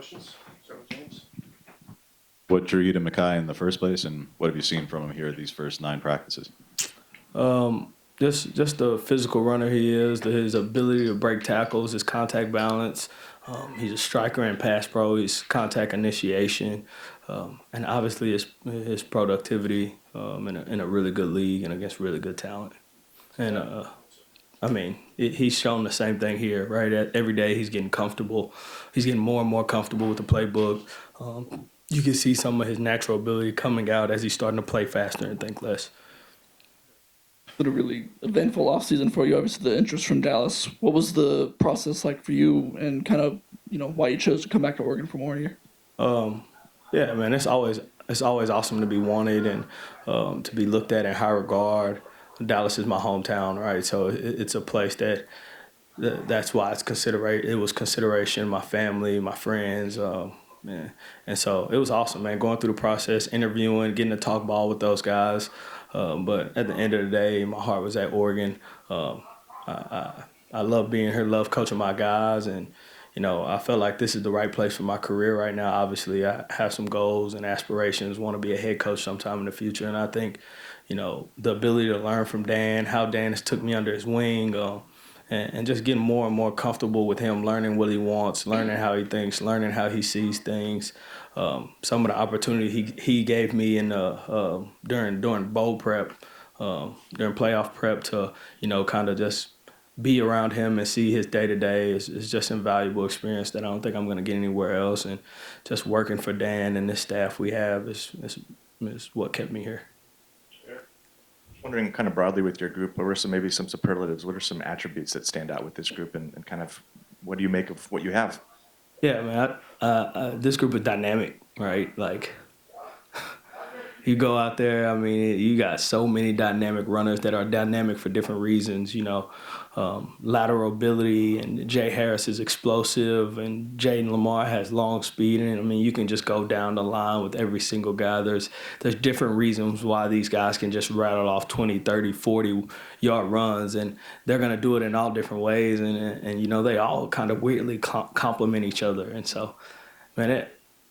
questions? Start with James. What drew you to Mackay in the first place, and what have you seen from him here at these first 9 practices? Just the physical runner he is, his ability to break tackles, his contact balance. He's a striker and pass pro. He's contact initiation, and obviously his productivity in a really good league and against really good talent. And I mean, he's shown the same thing here, right? Every day he's getting comfortable. He's getting more and more comfortable with the playbook. You can see some of his natural ability coming out as he's starting to play faster and think less. Been a really eventful offseason for you, obviously the interest from Dallas. What was the process like for you, and kind of, why you chose to come back to Oregon for more year? Yeah, man, it's always awesome to be wanted and to be looked at in high regard. Dallas is my hometown, right? So it's a place that's why it was consideration. My family, my friends, man, and so it was awesome, man. Going through the process, interviewing, getting to talk ball with those guys. But at the end of the day, my heart was at Oregon. I love being here, love coaching my guys, and I felt like this is the right place for my career right now. Obviously, I have some goals and aspirations, want to be a head coach sometime in the future, and I think, the ability to learn from Dan, how Dan has took me under his wing, and just getting more and more comfortable with him, learning what he wants, learning how he thinks, learning how he sees things. Some of the opportunity he gave me during bowl prep, during playoff prep to kind of just be around him and see his day to day is just invaluable experience that I don't think I'm going to get anywhere else. And just working for Dan and the staff we have is what kept me here. Wondering kind of broadly with your group, what were maybe some superlatives? What are some attributes that stand out with this group, and kind of what do you make of what you have? Yeah, man, this group is dynamic, right? Like, you go out there, I mean, you got so many dynamic runners that are dynamic for different reasons, lateral ability, and Jay Harris is explosive, and Jaden Lamar has long speed, and I mean, you can just go down the line with every single guy. There's different reasons why these guys can just rattle off 20, 30, 40-yard runs, and they're going to do it in all different ways, and they all kind of weirdly complement each other, and so, man,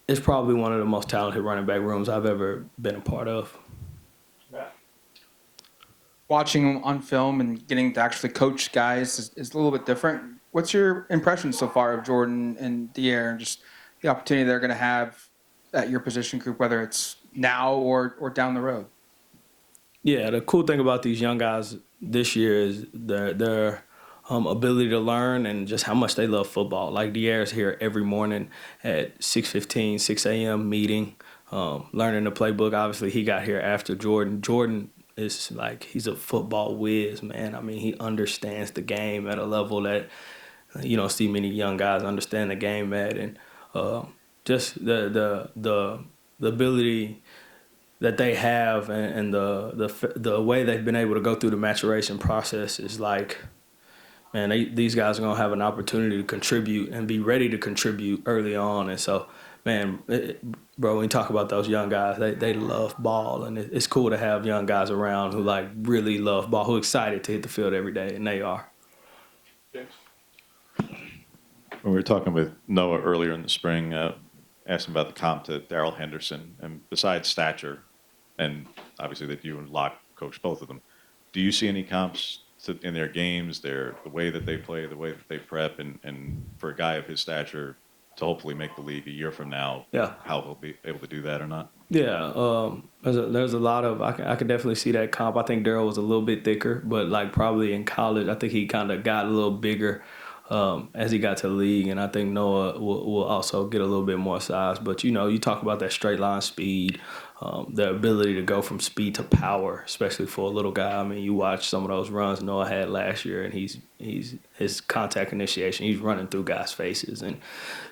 it's probably one of the most talented running back rooms I've ever been a part of. Watching him on film and getting to actually coach guys is a little bit different. What's your impression so far of Jordan and Dier, and just the opportunity they're going to have at your position group, whether it's now or down the road? Yeah, the cool thing about these young guys this year is their ability to learn and just how much they love football. Like, Dier's here every morning at 6:15, 6 a.m. meeting, learning the playbook. Obviously, he got here after Jordan. Jordan is like, he's a football whiz, man. I mean, he understands the game at a level that you don't see many young guys understand the game at, and just the ability that they have and the way they've been able to go through the maturation process is like, man, these guys are going to have an opportunity to contribute and be ready to contribute early on. And so, man, bro, when you talk about those young guys, they love ball. And it's cool to have young guys around who, like, really love ball, who are excited to hit the field every day, and they are. James. When we were talking with Noah earlier in the spring, asked him about the comp to Darrell Henderson, and besides stature, and obviously that you and Locke coached both of them, do you see any comps in their games, the way that they play, the way that they prep, and for a guy of his stature to hopefully make the league a year from now, Yeah. how he'll be able to do that or not? Yeah, there's a lot of I could definitely see that comp. I think Darrell was a little bit thicker, but like probably in college, I think he kind of got a little bigger as he got to the league, and I think Noah will also get a little bit more size. But you talk about that straight line speed, the ability to go from speed to power, especially for a little guy. I mean, you watch some of those runs Noah had last year, and he's his contact initiation, he's running through guys' faces, and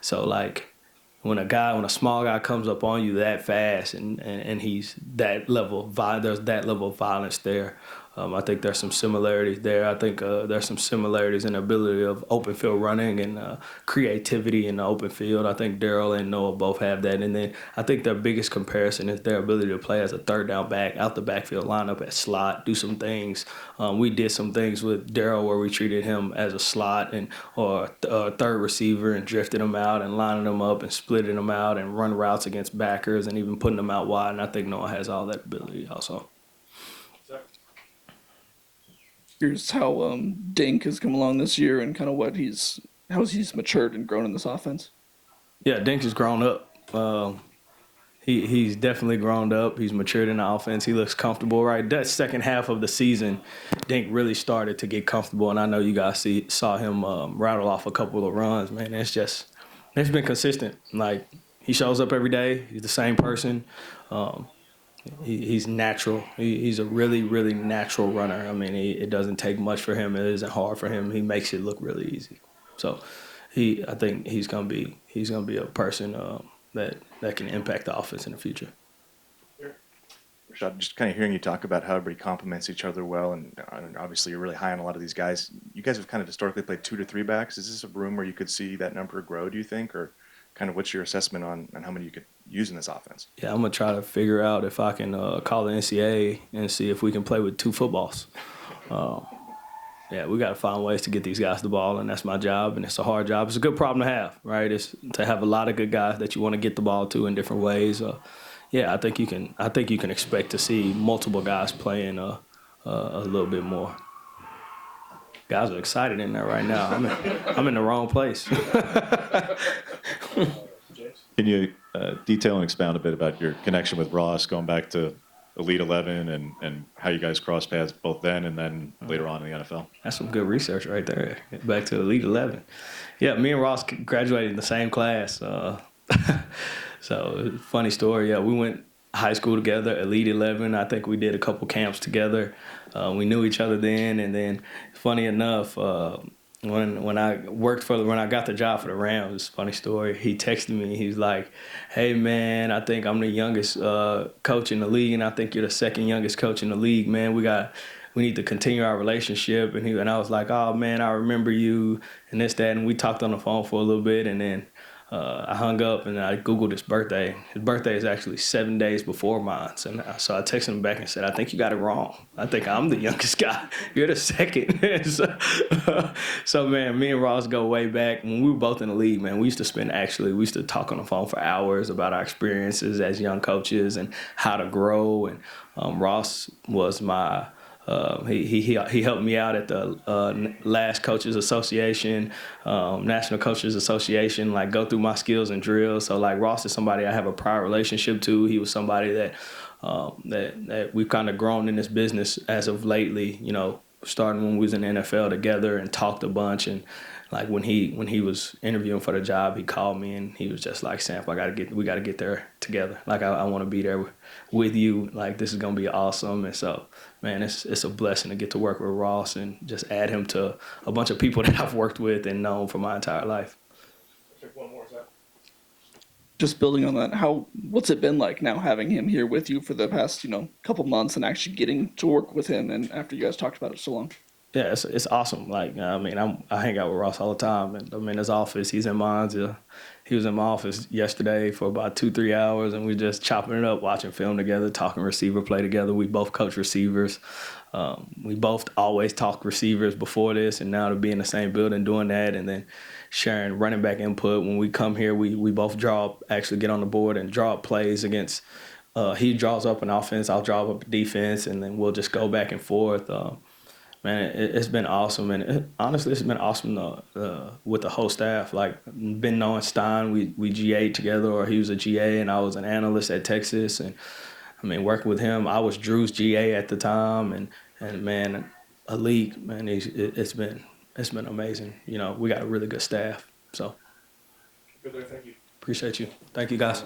so like, when a small guy comes up on you that fast and he's that level, there's that level of violence there. I think there's some similarities there. I think there's some similarities in the ability of open field running and creativity in the open field. I think Daryl and Noah both have that. And then I think their biggest comparison is their ability to play as a third down back, out the backfield, line up at slot, do some things. We did some things with Daryl where we treated him as a slot or a third receiver and drifted him out and lining him up and splitting him out and run routes against backers and even putting them out wide. And I think Noah has all that ability also. Here's how Dink has come along this year and kind of how he's matured and grown in this offense. Yeah, Dink has grown up. He's definitely grown up. He's matured in the offense. He looks comfortable, right? That second half of the season, Dink really started to get comfortable, and I know you guys saw him rattle off a couple of runs, man. It's been consistent. Like, he shows up every day. He's the same person. He's natural. He's a really, really natural runner. I mean, it doesn't take much for him. It isn't hard for him. He makes it look really easy. So, I think he's gonna be a person that can impact the offense in the future. Rashad, just kind of hearing you talk about how everybody complements each other well, and obviously you're really high on a lot of these guys. You guys have kind of historically played 2 to 3 backs. Is this a room where you could see that number grow, do you think? Or kind of what's your assessment on how many you could use in this offense? Yeah, I'm going to try to figure out if I can call the NCAA and see if we can play with 2 footballs. Yeah, we got to find ways to get these guys the ball, and that's my job, and it's a hard job. It's a good problem to have, right? It's to have a lot of good guys that you want to get the ball to in different ways. Yeah, I think you can expect to see multiple guys playing a little bit more. Guys are excited in there right now. I'm in the wrong place. Can you detail and expound a bit about your connection with Ross, going back to Elite 11 and how you guys crossed paths both then and then later on in the NFL? That's some good research right there. Back to Elite 11. Yeah, me and Ross graduated in the same class. So, funny story. Yeah, we went high school together, Elite 11. I think we did a couple camps together. We knew each other then. And then, funny enough, when I got the job for the Rams, it's a funny story. He texted me. He's like, "Hey man, I think I'm the youngest coach in the league, and I think you're the second youngest coach in the league. Man, we need to continue our relationship." And I was like, "Oh man, I remember you," and this, that, and we talked on the phone for a little bit, and then I hung up and I Googled his birthday. His birthday is actually 7 days before mine. So I texted him back and said, "I think you got it wrong. I think I'm the youngest guy. You're the second." So, man, me and Ross go way back. When we were both in the league, man, we used to talk on the phone for hours about our experiences as young coaches and how to grow. And Ross was my he helped me out at the last Coaches Association, National Coaches Association, like go through my skills and drills. So like Ross is somebody I have a prior relationship to. He was somebody that we've kind of grown in this business as of lately, you know, starting when we was in the NFL together and talked a bunch. And like when he was interviewing for the job, he called me and he was just like, "Sam, we got to get there together. Like I want to be there with you. Like this is gonna be awesome." And so, man, it's a blessing to get to work with Ross and just add him to a bunch of people that I've worked with and known for my entire life. Take one more, Zach. Just building on that, what's it been like now having him here with you for the past, couple months and actually getting to work with him and after you guys talked about it so long? Yeah, it's awesome. Like, I mean, I hang out with Ross all the time, and I'm in his office. He's in mine. He was in my office yesterday for about 2-3 hours, and we just chopping it up, watching film together, talking receiver play together. We both coach receivers. We both always talked receivers before this, and now to be in the same building doing that, and then sharing running back input. When we come here, we both get on the board and draw up plays against. He draws up an offense, I'll draw up a defense, and then we'll just go back and forth. Man, it's been awesome, and honestly, it's been awesome with the whole staff. Like, been knowing Stein, we GA'd together, or he was a GA, and I was an analyst at Texas, and I mean, working with him, I was Drew's GA at the time, and man, elite, man, it's been amazing. You know, we got a really good staff, so Good there, thank you. appreciate you. Thank you, guys.